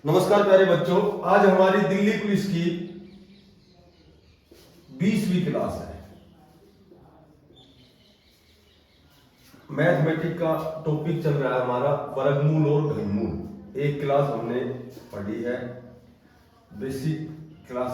नमस्कार प्यारे बच्चों, आज हमारी दिल्ली पुलिस की 20वीं क्लास है। मैथमेटिक का टॉपिक चल रहा है हमारा वर्गमूल और घनमूल। एक क्लास हमने पढ़ी है, बेसिक क्लास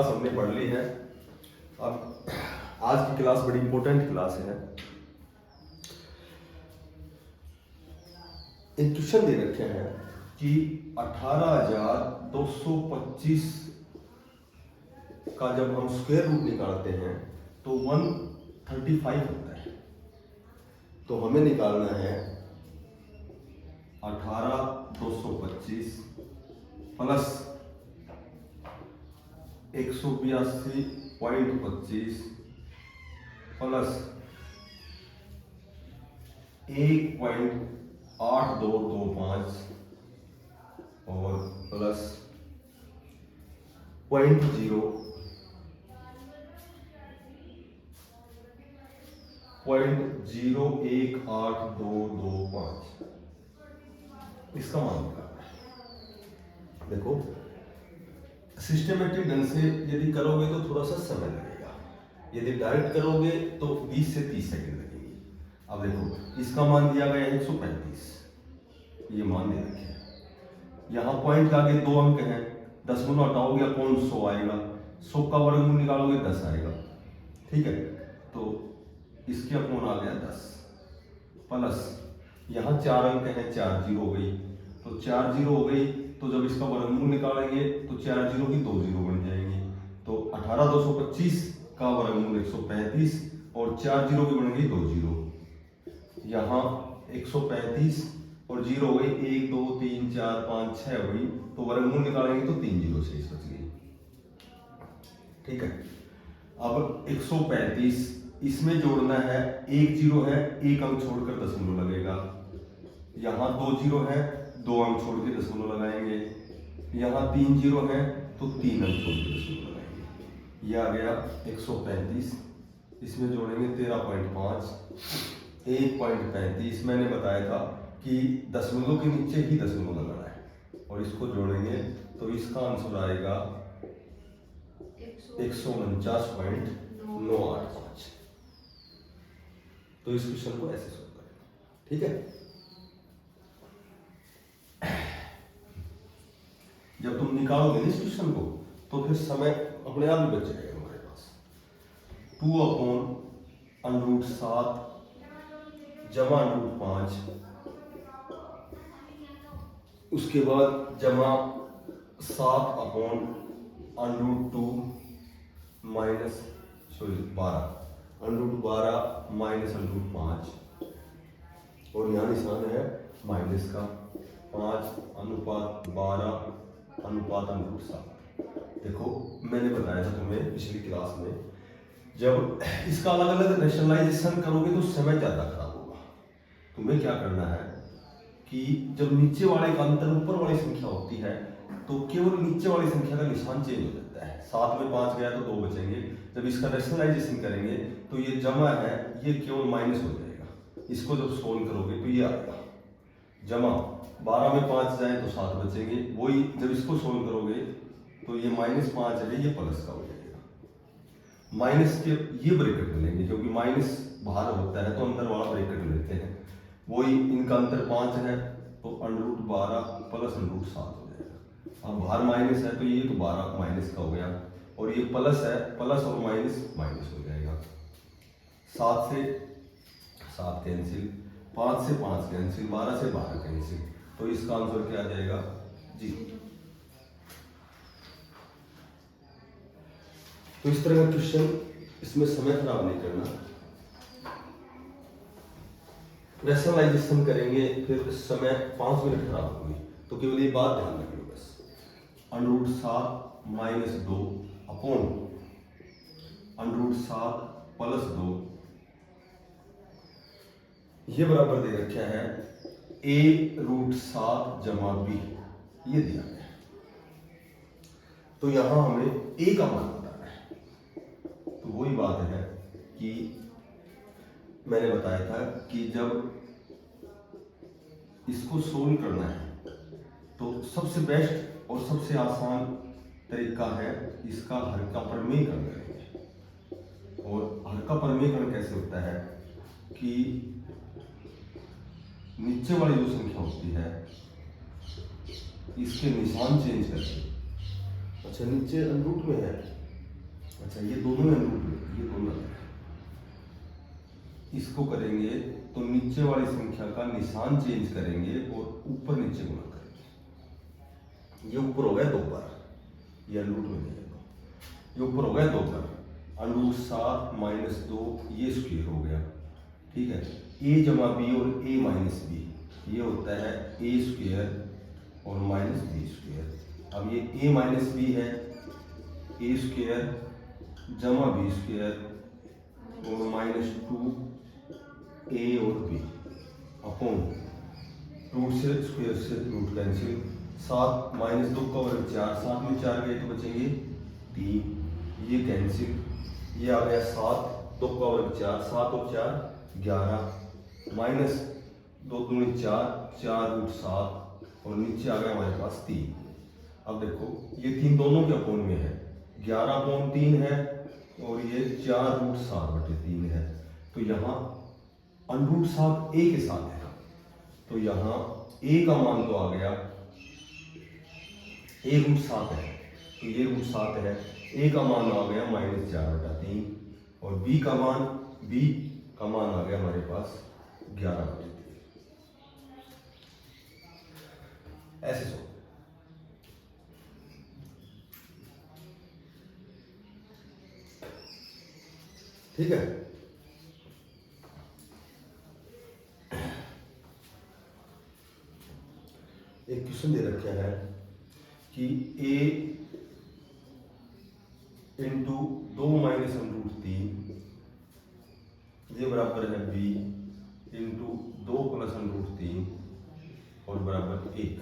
हमने पढ़ ली है। अब आज की क्लास बड़ी इंपॉर्टेंट क्लास है। एक क्वेश्चन दे रखे हैं कि 18,225 का जब हम स्क्वायर रूट निकालते हैं तो 135 होता है। तो हमें निकालना है 18,225 प्लस 182.25 प्लस 1.8225 और प्लस 0.01825 इसका मान निकालना है। देखो, सिस्टमेटिक ढंग से यदि करोगे तो थोड़ा सा समय लगेगा, यदि डायरेक्ट करोगे तो 20 से 30 सेकंड लगेंगे। अब देखो, इसका मान दिया गया है 135, ये मान दे रखे हैं। यहाँ पॉइंट के आगे 2 अंक हैं, 10 हटाओगे अपॉन 100 आएगा, 100 का वर्गमूल निकालोगे 10 आएगा। ठीक है, तो इसके अपॉन आ गया 10 प्लस यहाँ 4 अंक हैं, 4 जीरो हो गई, तो 4 जीरो हो गई। तो जब इसका वर्गमूल निकालेंगे तो 4 जीरो की 2 जीरो बन जाएंगे। तो 18,225 का वर्गमूल 135 और 4 जीरो की बन गई 2 जीरो। यहाँ 135 और जीरो हो गई, 1 2 3 4 5 6 हो गई। तो वर्गमूल निकालेंगे तो 3 जीरो से बच गई। ठीक है, अब 135 इसमें जोड़ना है, 1 जीरो है, 1 अंक छोड़कर दशमलव लगेगा। यहाँ 2 जीरो है, 2 अंक छोड़ के दशमलव लगाएंगे। यहाँ 3 जीरो है तो 3 अंक छोड़ के दशमलव लगाएंगे। यह आ गया 135। इसमें जोड़ेंगे 13.5, 1.35। मैंने बताया था कि दशमलव के नीचे ही दशमलव लगाना है, और इसको जोड़ेंगे तो इसका आंसर आएगा 149.985। तो इस क्वेश्चन को ऐसे सोल्व करें। ठीक है, जब तुम निकालोगे इस क्वेश्चन को तो फिर समय अपने आप ही बच जाएगा हमारे पास। 2/√7 जमा √5, उसके बाद जमा 7/√2 माइनस 12 माइनस √5, और यहाँ निशान है माइनस का, 5:12:7। देखो, मैंने बताया था तुम्हें पिछली क्लास में, जब इसका अलग अलग रेशनलाइजेशन करोगे तो समय ज्यादा खराब होगा। तुम्हें क्या करना है कि जब नीचे वाले का अंतर ऊपर वाली संख्या होती है तो केवल नीचे वाली संख्या का निशान चेंज हो जाता है। 7 में 5 गया तो 2 बचेंगे। जब इसका रेशनलाइजेशन करेंगे तो ये जमा है, ये केवल माइनस हो जाएगा। इसको जब सोल्व करोगे तो ये आएगा जमा, 12 में 5 जाए तो 7 बचेंगे। वही जब इसको सोल्व करोगे तो ये -5 है, ये प्लस का हो जाएगा। माइनस के ये ब्रैकेट मिलेंगे, क्योंकि माइनस बाहर होता है तो अंदर वाला ब्रैकेट लेते हैं। वही इनका अंतर 5 है तो √12 प्लस √7 हो जाएगा। अब बाहर माइनस है तो ये तो 12 माइनस का हो गया, और ये प्लस है, प्लस और माइनस माइनस हो जाएगा। 7 से 7 कैंसिल, 5 से 5 कैंसिल, 12 से 12 कैंसिल। तो इसका आंसर क्या आ जाएगा जी। तो इस तरह का क्वेश्चन, इसमें समय खराब नहीं करना, रैशनलाइजेशन करेंगे फिर समय 5 मिनट खराब होगी। तो केवल ये बात ध्यान रखिए बस, √7 माइनस 2 अपॉन √7 प्लस 2, ये बराबर दे रखा है a√7 जमा b, ये दिया गया है। तो यहां हमें a का मान बताना है। तो वही बात है कि मैंने बताया था कि जब इसको सोल्व करना है तो सबसे बेस्ट और सबसे आसान तरीका है इसका हर का परमीकरण करेंगे। और हर का परमीकरण कैसे होता है कि नीचे वाली जो संख्या होती है इसके निशान चेंज करके, अच्छा नीचे अनरूट में है, अच्छा ये दोनों अनरूट में, ये दोनों अलग है, इसको करेंगे तो नीचे वाली संख्या का निशान चेंज करेंगे और ऊपर नीचे गुणा करेंगे। ये ऊपर हो गया 2 बार, ये अनरूट में नहीं है, ये ऊपर हो गया 2 बार, अंडरूट 7 - 2 ये स्क्वायर हो गया, ठीक है। a जमा b और a माइनस बी ये होता है a स्क्वायर और माइनस बी स्क्वायर। अब ये a माइनस बी है, a स्क्वायर जमा बी स्क्वायर और -2 a और b अपॉन रूट से स्क्वायर से रूट कैंसिल, 7 - 2 का वर्ग 4, 7 में 4 गए तो बचेंगे 3, ये कैंसिल, ये आ गया 7, 2 का वर्ग 4, 7 और 4 11, माइनस 2 दूनी 4, 4 रूट 7 और नीचे आ गया हमारे पास 3। अब देखो ये 3 दोनों के अपोन में है, 11/3 है और ये 4 रूट 7/3 है, तो यहाँ अंडरूट 7 a के साथ है, तो यहाँ a का मान तो आ गया, a रूट 7 है तो ये रूट 7 है, a का मान आ गया -4/3 और b का मान आ गया हमारे पास 11/3। ऐसे सो ठीक है। एक क्वेश्चन दे रखा है कि a इंटू 2 माइनस √3 ये बराबर है b इंटू 2 प्लस √3 और बराबर 1।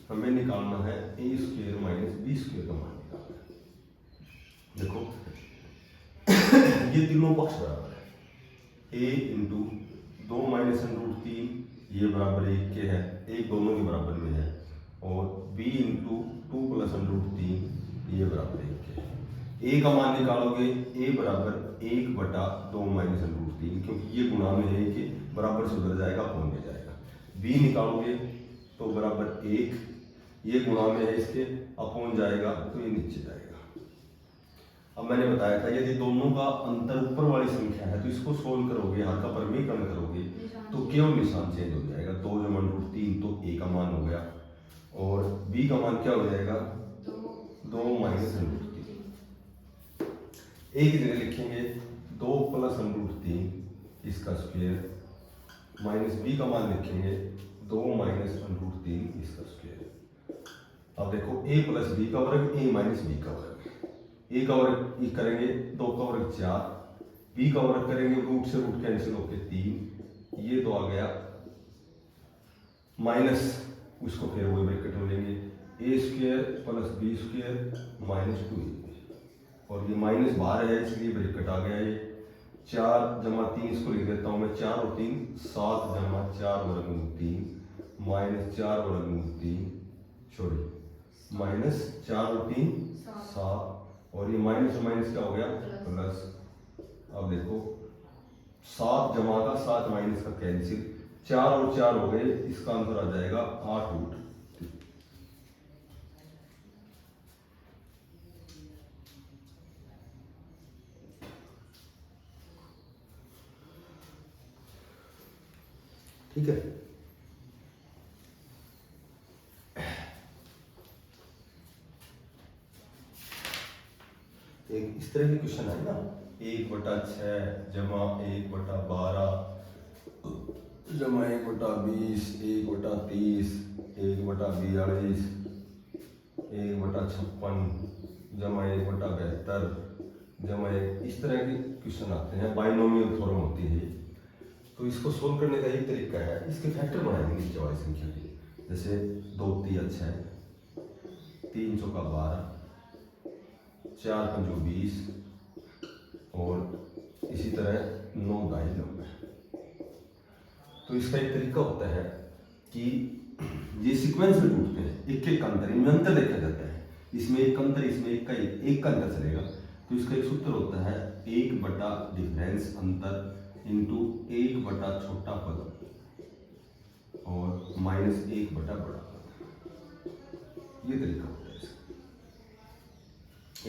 हमें निकालना है a square minus b square का मान निकालना है। देखो ये तीनों पक्ष बराबर है, a इंटू 2 माइनस √3 ये बराबर 1 के है, 1 दोनों के बराबर में है, और b इंटू 2 प्लस √3 ये बराबर 1 के है। a का मान निकालोगे, a बराबर 1/2 माइनस √3 क्योंकि ये गुणा में है कि बराबर से उधर जाएगा कौन में जाएगा। b निकालोगे तो बराबर 1, ये गुणा में है इसके अपोन जाएगा तो ये नीचे जाएगा। अब मैंने बताया था यदि दोनों का अंतर ऊपर वाली संख्या है तो इसको सोल्व करोगे, हर का परमीकरण करोगे तो केवल निशान चेंज हो जाएगा, 2 जमा √3 तो a का मान हो गया और b का मान क्या हो जाएगा 2 माइनस √3। a की जगह लिखेंगे 2 प्लस √3 इसका स्क्वायर, माइनस b का मान लिखेंगे 2 माइनस √3 इसका स्क्वायर। अब देखो a प्लस b का वर्ग a माइनस b का वर्ग, a का वर्ग ये करेंगे 2 का वर्ग 4, b का वर्ग करेंगे रूट से रूट कैंसिल होके 3, ये तो आ गया माइनस, उसको फिर वही ब्रैकेट में लेंगे a square plus b square minus 2 और ये माइनस बाहर है इसलिए ब्रैकेट आ गया, ये 4 जमा 3 इसको लिख देता हूँ मैं, 4 और 3 7 जमा 4 वर्गमूल 3 माइनस 4 वर्गमूल 3 सॉरी माइनस 4 और 3 7 और ये माइनस माइनस क्या हो गया प्लस। अब देखो 7 जमा का 7 माइनस का कैंसिल, 4 और 4 हो गए, इसका आंसर आ जाएगा 8√3। ठीक है। एक इस तरह के क्वेश्चन है ना, 1/6 जमा 1/12 जमा 1/20 1/30 1/42 1/56 जमा 1/72 जमा 1, इस तरह के क्वेश्चन आते हैं, बाइनोमियल थ्योरम होती है। तो इसको सोल्व करने का एक तरीका है, इसके फैक्टर बनाएंगे नीचे वाली संख्या के, जैसे 2 3 6 3 चौका 12 4 पंजो 20 और इसी तरह 9 दाई 90। तो इसका एक तरीका होता है कि ये सीक्वेंस में टूटते हैं, एक एक अंतर, इनमें अंतर देखा जाता है, इसमें एक अंतर, इसमें एक का अंतर चलेगा। तो इसका एक सूत्र होता है 1 बटा डिफरेंस अंतर इंटू 1 बटा छोटा पद और माइनस 1 बटा बड़ा पद। ये तरीका होता है इसका।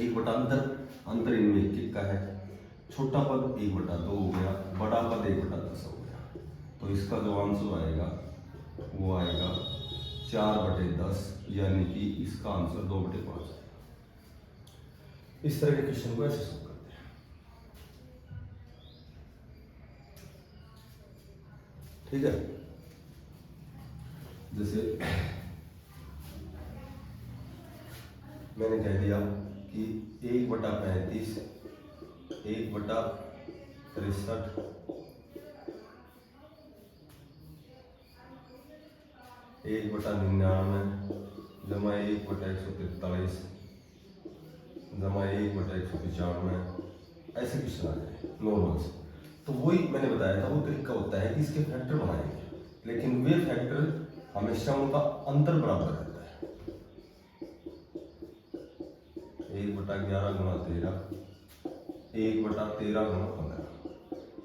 1 बटा अंतर इनमें एक का है, छोटा पद 1 बटा 2 हो गया, बड़ा पद 1 बटा 10 हो गया। तो इसका जो आंसर आएगा वो आएगा 4/10, यानी कि इसका आंसर 2/5। इस तरह के क्वेश्चन को ऐसे सॉल्व करते हैं। ठीक है, जैसे मैंने कह दिया कि 1/35, 1/63, 1/99 जमा 1/143 जमा 1/195, ऐसे क्वेश्चन आ जाए नॉर्मल। तो वही मैंने बताया था, वो तरीका होता है कि इसके फैक्टर बनाएंगे, लेकिन वे फैक्टर हमेशा उनका अंतर बराबर रहता है। 1/11 गुणा 13, 1/13 गुणा 15,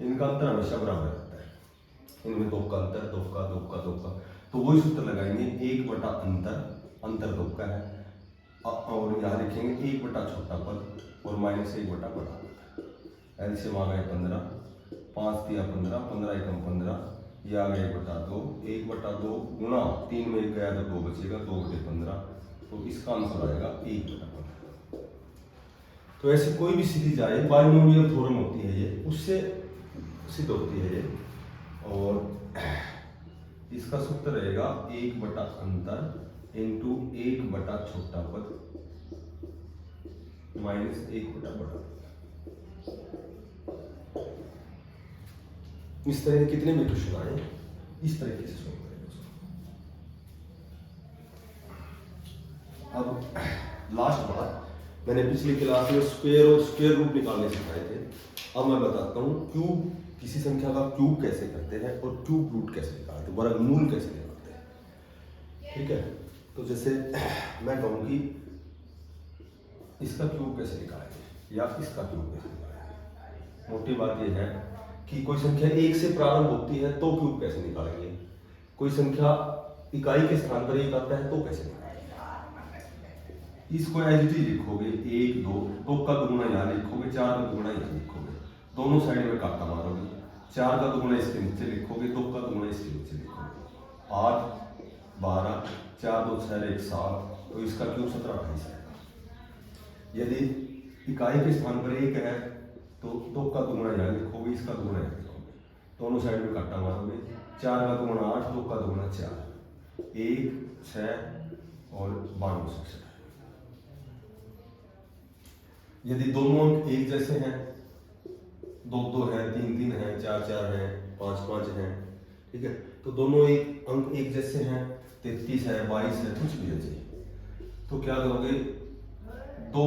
इनका अंतर हमेशा बराबर रहता है। इनमें 2 का अंतर, 2 का, 2 का, 2 का, तो वही सूत्र लगाएंगे 1 बटा अंतर 2 का है, और यहाँ लिखेंगे 1 बटा छोटा पद और माइनस 1 बटा बड़ा पद। एलसीएम आ गए 15, 5 तिया 15, 15 एकम 15, ये आ गए 1/2, 1/2 गुणा 3 में 1 गया तो 2 बचेगा, 2/15। तो इसका आंसर आएगा 1/15। तो ऐसे कोई भी सीधी जाए, बाइनोमियल थ्योरम होती है ये, उससे सिद्ध होती है ये। और इसका सूत्र रहेगा 1 बटा अंतर इंटू 1 बटा छोटा पद माइनस 1 बटा बड़ा पद। इस तरह के कितने भी क्वेश्चन आए, इस तरीके से सॉल्व करेंगे। अब लास्ट बात, मैंने पिछली क्लास में स्क्वायर और स्क्वायर रूट निकालने सिखाए थे। अब मैं बताता हूँ क्यूब, किसी संख्या का क्यूब कैसे करते हैं और क्यूब रूट कैसे निकालते हैं, वर्गमूल कैसे निकालते हैं। ठीक है, तो जैसे मैं कहूँ कि इसका क्यूब कैसे निकालेंगे या इसका क्यूब कैसे निकालेंगे। मोटी बात यह है कि कोई संख्या 1 से प्रारंभ होती है तो क्यूब कैसे निकालेंगे, कोई संख्या इकाई के स्थान पर 1 आता है तो कैसे निकालेंगे। इसको एज इट इज लिखोगे 1 2, 2 का दुगुना यहाँ लिखोगे, 4 का दुगुना यहाँ लिखोगे, दोनों साइड में काटा मारोगे, 4 का दुगुना इसके नीचे लिखोगे, 2 का दुगुना इसके नीचे लिखोगे, 8 12, 4 2 6 1 7, तो इसका क्यूब 17 28 आएगा। यदि इकाई के स्थान पर 1 है तो 2 का दुगुना यहाँ लिखोगे, इसका दुगुना यहाँ लिखोगे, दोनों साइड में काटा मारोगे, 4 का दुगुना 8, 2 का दुगुना 4, 1 6 और 92 67। यदि दोनों अंक एक जैसे हैं, 2 2 है, 3 3 है, 4 4 है, 5 5 है, ठीक है, तो दोनों अंक एक जैसे हैं, 33 है, 22 है, कुछ भी है जी, तो क्या करोगे, 2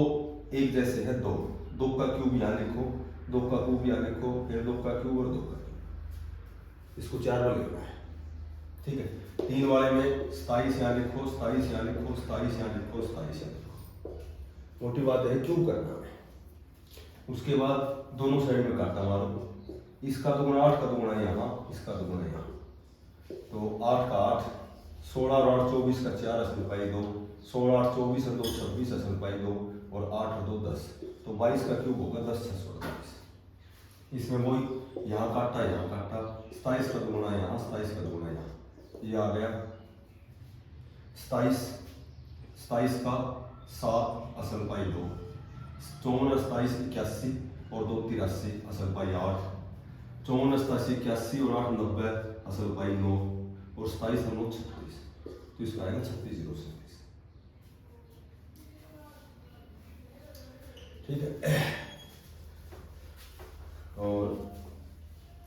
एक जैसे है, 2 का क्यूब यहाँ लिखो, 2 का क्यूब यहाँ लिखो, फिर 2 का क्यूब और 2 का क्यूब, इसको 4 में लिखना है। ठीक है, 3 वाले में 27 यहाँ लिखो, 27 यहाँ लिखो, 27 यहाँ लिखो, 27 यहाँ लिखो। मोटी बात है क्यूब करना है। उसके बाद दोनों साइड में काटा मारो, इसका दुगुना 8 का दुगुना यहाँ, इसका दुगुना यहाँ, तो 8 का 8, 16 और 8 24 का 4 असल पाई 2, 16 8 24 और 2 26 असल पाई 2 और 8 और 2 10, तो 22 का क्यूब होगा 10 6 16 22। इसमें वही यहाँ काटा 27 का दुगुना यहाँ, 27 का दुगुना यहाँ, ये आ गया 27 का 7 असल पाई 2, 54 27 81 और 2 83 असल पाई 8, 54 87 81 और 8 90 असल पाई 9 और 27 और 9 36, तो इसका आएगा 36,037। ठीक है, और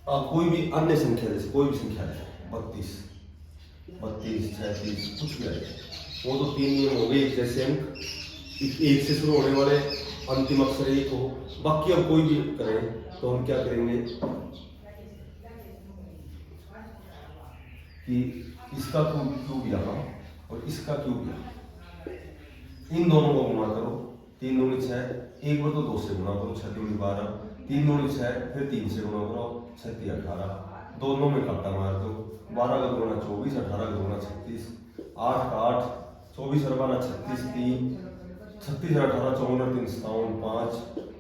आप कोई भी अन्य संख्या, जैसे कोई भी संख्या है 32 32 36 कुछ भी आएगा, वो तो 3 नियम हो गए, एक जैसे अंक, एक से शुरू होने वाले अंतिम अक्षर 1 हो, बाकी अब कोई भी करें तो हम क्या करेंगे, कि इसका क्यूब यहाँ और इसका क्यूब यहाँ, इन दोनों को गुणा करो, 3 दूनी 6, एक बार तो 2 से गुणा करो, 6 दूनी 12, 3 दूनी 6, फिर 3 से गुणा करो, 6 3 18, दोनों में काटा मार दो, 12 का गुणा 24, 18 का गुणा 36, 8 का 8, 24 और 12 36, 3, 36 और 18 54 और 3 57, 5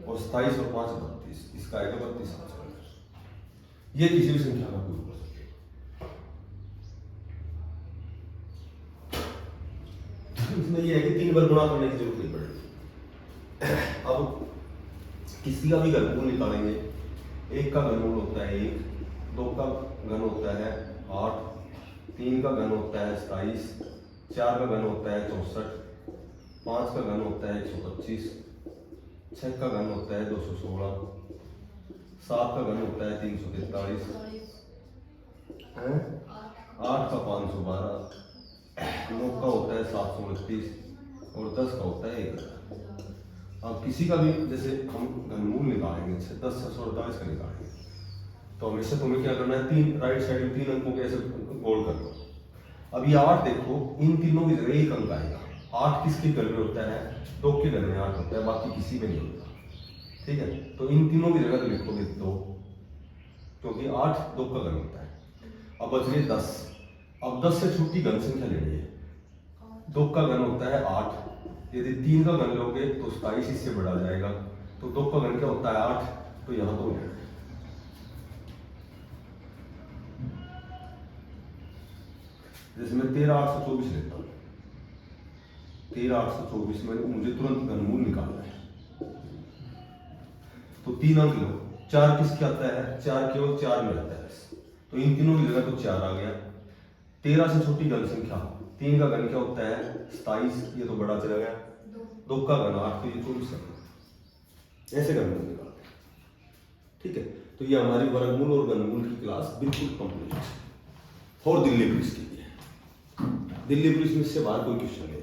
और 27 और 5 32, इसका आएगा 32 आंसर। ये किसी भी संख्या का क्यूब कर सकते हो। इसमें ये है कि 3 बार गुणा करने की जरूरत नहीं पड़ेगी। अब किसी का भी घनमूल निकालेंगे, 1 का घनमूल होता है 1, 2 का घन होता है 8, 3 का घन होता है 27, 4 का घन होता है 64, 5 का घन होता है 125, 6 का घन होता है 216, 7 का घन होता है 343, 8 का 512, 9 का होता है 729 और 10 का होता है 1000। अब किसी का भी जैसे हम घनमूल निकालेंगे, 10 648 का निकालेंगे, तो हमेशा तुम्हें क्या करना है, 3 राइट साइड में 3 अंकों के ऐसे गोल कर लो। अब ये 8 देखो, इन तीनों की जगह 1 अंक आएगा। 8 किसके घर में होता है, 2 के घर में 8 होता है, बाकी किसी में नहीं होता। ठीक है, तो इन तीनों की जगह तो लिखोगे 2, क्योंकि 8 2 का घन होता है। अब बच गए 10। अब 10 से छोटी घन संख्या लेनी है। 2 का घन होता है 8, यदि 3 का घन लोगे तो 27 इससे बढ़ा जाएगा, तो 2 का घन क्या होता है 8, तो यहाँ 2 है। जैसे मैं 13,824 लेता हूँ, 13,824 में मुझे तुरंत घनमूल निकालना है, तो 3 अंक लो। 4 किसके आता है, 4 केवल 4 में आता है, तो इन तीनों की जगह तो 4 आ गया। 13 से छोटी घन संख्या, 3 का घन क्या होता है 27, ये तो बड़ा चला गया, 2 का घन 8, तो ये 24 है। ऐसे घनमूल निकालते हैं। ठीक है, तो ये हमारी वर्गमूल और घनमूल की क्लास बिल्कुल कंप्लीट है। और दिल्ली पुलिस के लिए, दिल्ली पुलिस में इससे बाहर कोई क्वेश्चन नहीं।